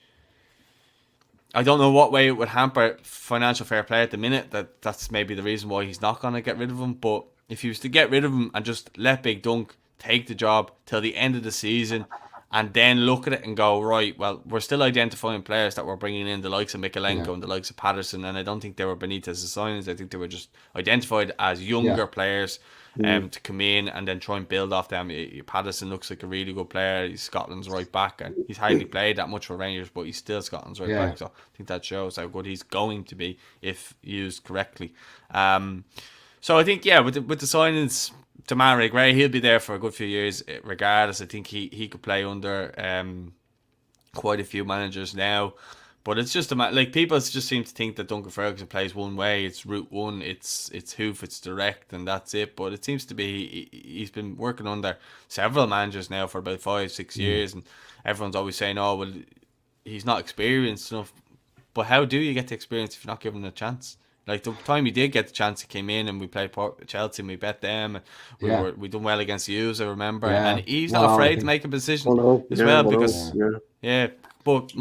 I don't know what way it would hamper financial fair play at the minute. That's maybe the reason why he's not going to get rid of him. But if he was to get rid of him and just let Big Dunk take the job till the end of the season, and then look at it and go, right, well, we're still identifying players that we're bringing in, the likes of Mikalenko and the likes of Patterson, and I don't think they were Benitez's signings. I think they were just identified as younger players to come in and then try and build off them. Patterson looks like a really good player. He's Scotland's right back, and he's hardly played that much for Rangers, but he's still Scotland's right back. So I think that shows how good he's going to be if used correctly. So I think, with the signings, Demarai Gray, he'll be there for a good few years regardless. I think he could play under quite a few managers now. But it's just like, people just seem to think that Duncan Ferguson plays one way. It's route one. It's hoof. It's direct, and that's it. But it seems to be he's been working under several managers now for about 5-6 years, and everyone's always saying, "Oh, well, he's not experienced enough." But how do you get the experience if you're not given a chance? Like, the time he did get the chance, he came in and we played Chelsea and we bet them. And we done well against you, I remember. And he's not afraid to make a decision because But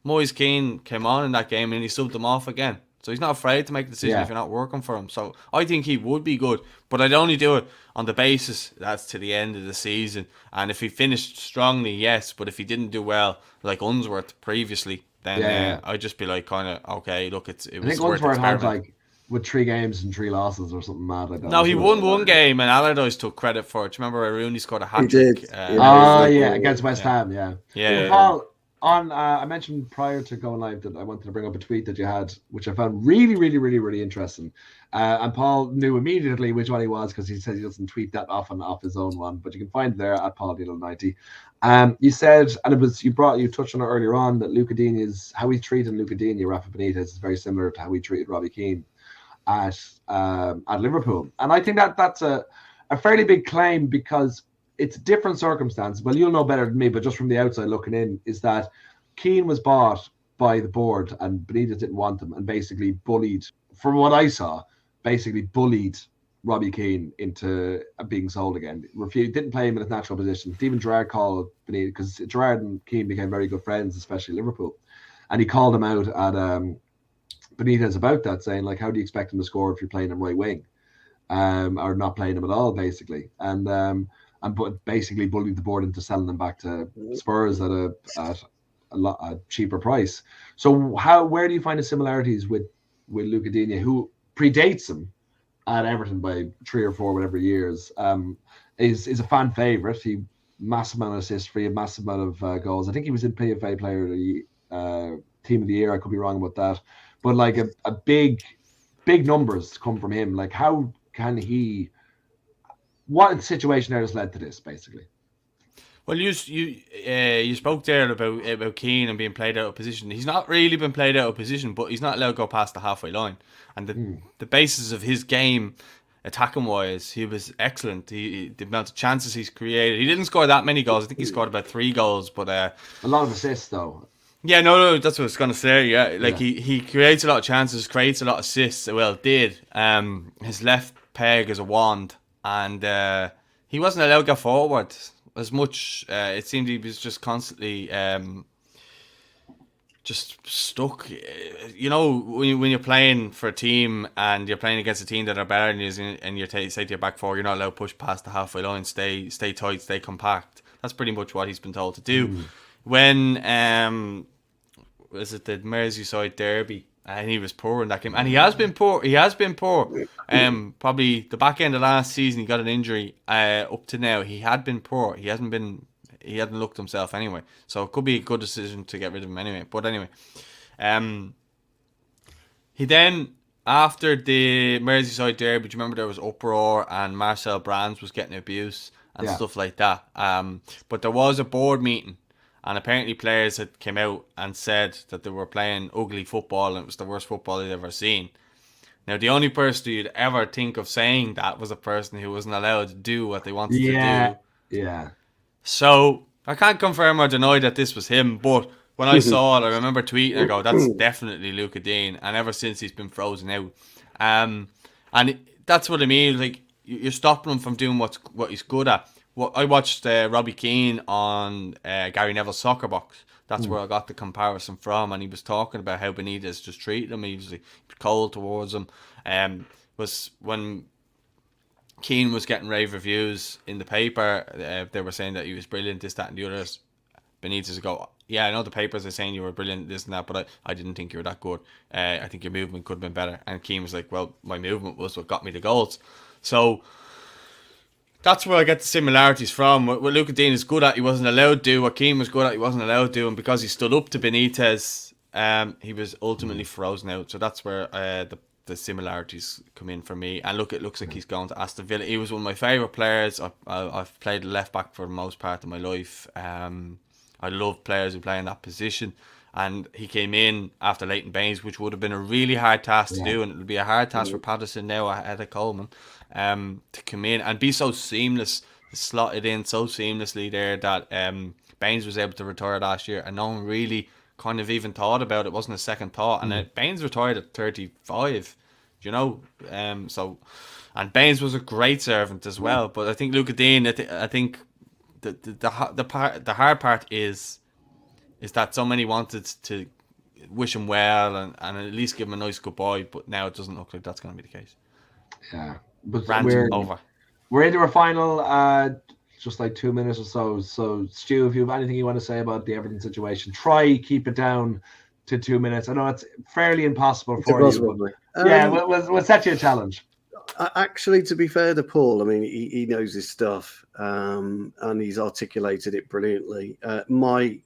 Moise Keane came on in that game and he subbed them off again. So he's not afraid to make a decision if you're not working for him. So I think he would be good, but I'd only do it on the basis that's to the end of the season. And if he finished strongly, yes. But if he didn't do well, like Unsworth previously, then I'd just be like, kind of, okay, look, it was I think Unsworth had like with 3 games and 3 losses or something mad like that. No, he won one game and Allardyce took credit for it. Do you remember Rooney scored a hat trick? Against West Ham, Yeah. Paul, I mentioned prior to going live that I wanted to bring up a tweet that you had, which I found really, really, really, really interesting. And Paul knew immediately which one he was, because he said he doesn't tweet that often off his own one, but you can find it there at PaulDeal90. You said, and you touched on it earlier on, that Luca Digne is how he's treating Luca Digne, Rafa Benitez, is very similar to how he treated Robbie Keane at Liverpool. And I think that's a fairly big claim, because it's different circumstances. Well, you'll know better than me, but just from the outside looking in, is that Keane was bought by the board and Benitez didn't want him, and basically bullied, from what I saw, Robbie Keane into being sold again. Didn't play him in his natural position. Steven Gerrard called Benitez, because Gerrard and Keane became very good friends, especially Liverpool. And he called him out at Benitez about that, saying, like, how do you expect him to score if you're playing him right wing? Or not playing him at all, basically. And basically bullied the board into selling them back to Spurs at a cheaper price. So where do you find the similarities with Luca Digne, who predates him at Everton by 3 or 4 whatever years, is a fan favourite. He massive amount of assists for you, massive amount of goals. I think he was in PFA Player of the Team of the Year. I could be wrong about that, but like a big numbers come from him. Like, how can he? What situation has led to this, basically? Well, you spoke there about Kane and being played out of position. He's not really been played out of position, but he's not allowed to go past the halfway line. And the basis of his game, attacking wise, he was excellent. The amount of chances he's created. He didn't score that many goals. I think he scored about 3 goals, but a lot of assists though. yeah, no, that's what I was gonna say. Yeah, like he creates a lot of chances, creates a lot of assists. Well, did his left peg is a wand, and he wasn't allowed to go forward as much. It seemed he was just constantly just stuck. You know, when you're playing for a team and you're playing against a team that are better than you, and you say to your back four, you're not allowed to push past the halfway line. Stay tight, stay compact. That's pretty much what he's been told to do. When was it the Merseyside derby? And he was poor in that game, and he has been poor. He has been poor. Probably the back end of last season, he got an injury. Up to now, he had been poor. He hadn't looked himself anyway. So it could be a good decision to get rid of him anyway. But anyway, he then, after the Merseyside derby, do you remember there was uproar and Marcel Brands was getting abuse and stuff like that. But there was a board meeting. And apparently players had come out and said that they were playing ugly football and it was the worst football they'd ever seen. Now, the only person you'd ever think of saying that was a person who wasn't allowed to do what they wanted to do. Yeah. So, I can't confirm or deny that this was him, but when I saw it, I remember tweeting, I go, that's definitely Luca Dean. And ever since, he's been frozen out. And that's what I mean. Like, you're stopping him from doing what he's good at. Well, I watched Robbie Keane on Gary Neville's Soccer Box. That's where I got the comparison from, and he was talking about how Benitez just treated him. He was like, cold towards him. Was when Keane was getting rave reviews in the paper, they were saying that he was brilliant, this, that, and the others. Benitez would go, yeah, I know the papers are saying you were brilliant, this and that, but I didn't think you were that good. I think your movement could have been better. And Keane was like, well, my movement was what got me the goals. So that's where I get the similarities from. What Luca Dean is good at, he wasn't allowed to do. What Keane was good at, he wasn't allowed to do. And because he stood up to Benitez, he was ultimately frozen out. So that's where the similarities come in for me. And look, it looks like he's going to Aston Villa. He was one of my favourite players. I've played left back for the most part of my life. I love players who play in that position. And he came in after Leighton Baines, which would have been a really hard task to do. And it would be a hard task for Patterson now ahead of Coleman. To come in and be so seamless, slotted in so seamlessly there that Baines was able to retire last year, and no one really kind of even thought about it. It wasn't a second thought, and Baines retired at 35, you know. And Baines was a great servant as well. But I think Luca Dean, I think the hard part is that so many wanted to wish him well and at least give him a nice goodbye, but now it doesn't look like that's going to be the case. Yeah. But over. We're into our final, just like 2 minutes or so. So, Stu, if you have anything you want to say about the Everton situation, try keep it down to 2 minutes. I know it's fairly impossible for you. But we'll set you a challenge. Actually, to be fair to Paul, I mean, he knows his stuff, and he's articulated it brilliantly. My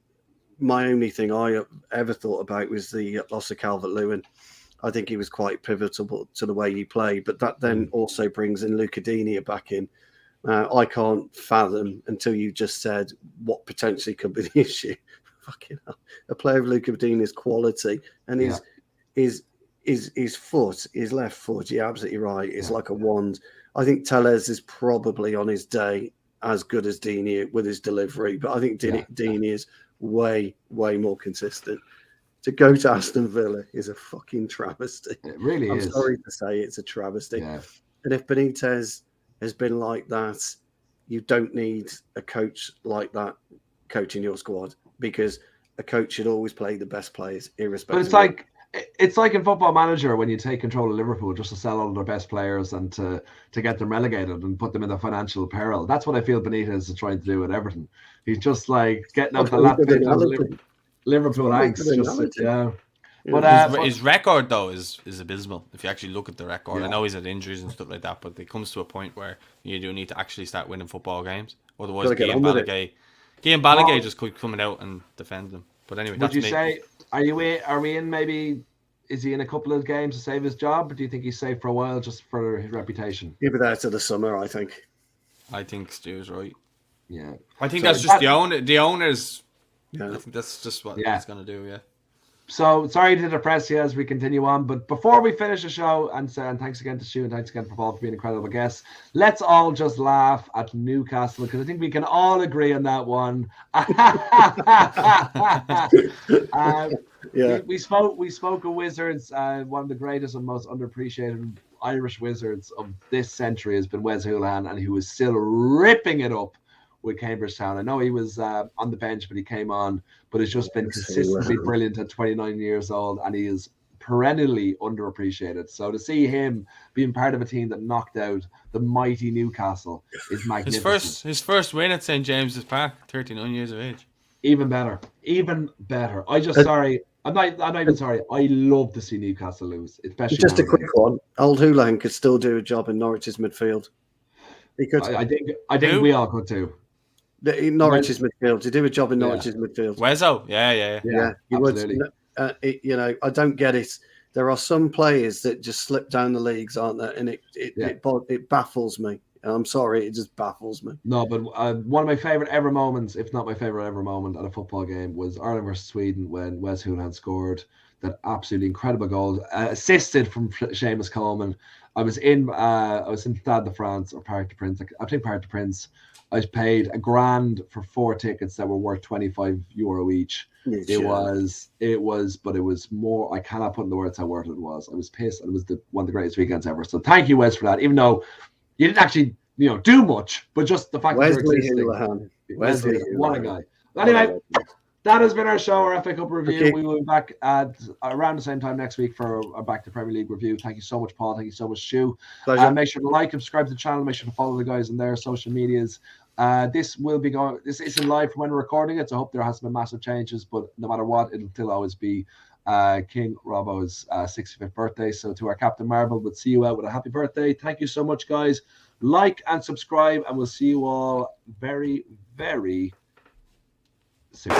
only thing I ever thought about was the loss of Calvert-Lewin. I think he was quite pivotal to the way he played, but that then also brings in Luca Digne back in. I can't fathom until you just said what potentially could be the issue. Fucking hell. A player of Luca Digne's quality and his foot, his left foot, you're absolutely right, is like a wand. I think Tellez is probably on his day as good as Digne with his delivery, but I think Digne is way, way more consistent. To go to Aston Villa is a fucking travesty. It really is. I'm sorry to say it's a travesty. Yeah. And if Benitez has been like that, you don't need a coach like that coaching your squad, because a coach should always play the best players, irrespective. But it's like in Football Manager when you take control of Liverpool just to sell all their best players and to get them relegated and put them in the financial peril. That's what I feel Benitez is trying to do at Everton. He's just like getting out the lap of Liverpool ranks. But his record though is abysmal. If you actually look at the record, Yeah. I know he's had injuries and stuff like that, but it comes to a point where you do need to actually start winning football games. Otherwise, Guillaume Balaguer just keep coming out and defend them. But anyway, would you say are we in maybe? Is he in a couple of games to save his job, or do you think he's safe for a while just for his reputation? Give it out to the summer, I think. I think Stu's right. Yeah. I think that's just the owners. Yeah. I think that's just what Yeah. it's going to do, yeah. So sorry to depress you as we continue on, but before we finish the show, and thanks again to Stu and thanks again for Paul for being incredible guests, let's all just laugh at Newcastle because I think we can all agree on that one. We spoke of Wizards. One of the greatest and most underappreciated Irish Wizards of this century has been Wes Hoolahan, and he was still ripping it up with Cambridge Town. I know he was on the bench, but he came on. But has just been consistently brilliant at 29 years old, and he is perennially underappreciated. So to see him being part of a team that knocked out the mighty Newcastle is magnificent. His first win at St. James's Park, 39 years of age. Even better. I'm not even sorry. I love to see Newcastle lose, especially just a quick one. Old Hoolahan could still do a job in Norwich's midfield. He could. I think we all could too. Norwich's midfield. To do a job in Norwich's midfield. Wezzo, yeah. He absolutely. would. I don't get it. There are some players that just slip down the leagues, aren't there? And it baffles me. I'm sorry, it just baffles me. No, but one of my favorite ever moments, if not my favorite ever moment at a football game, was Ireland versus Sweden when Wes Hoolahan scored that absolutely incredible goal, assisted from Seamus Coleman. I was in Stade de France or Parc des Princes. I think Parc des Princes. I paid $1,000 for 4 tickets that were worth €25 each. It was more. I cannot put in the words how worth it was. I was pissed, and it was one of the greatest weekends ever. So thank you, Wes, for that. Even though you didn't actually, do much, but just the fact that you're existing. Wesley, what a guy. Anyway, that has been our show, our FA Cup review. Okay. We will be back at around the same time next week for a Back to Premier League review. Thank you so much, Paul. Thank you so much, Stu. Make sure to like and subscribe to the channel. Make sure to follow the guys on their social medias. This isn't live from when we're recording it, so I hope there hasn't been massive changes, but no matter what, it'll still always be King Robbo's 65th birthday. So to our Captain Marvel, we'll see you out with a happy birthday. Thank you so much, guys. Like and subscribe, and we'll see you all very, very soon.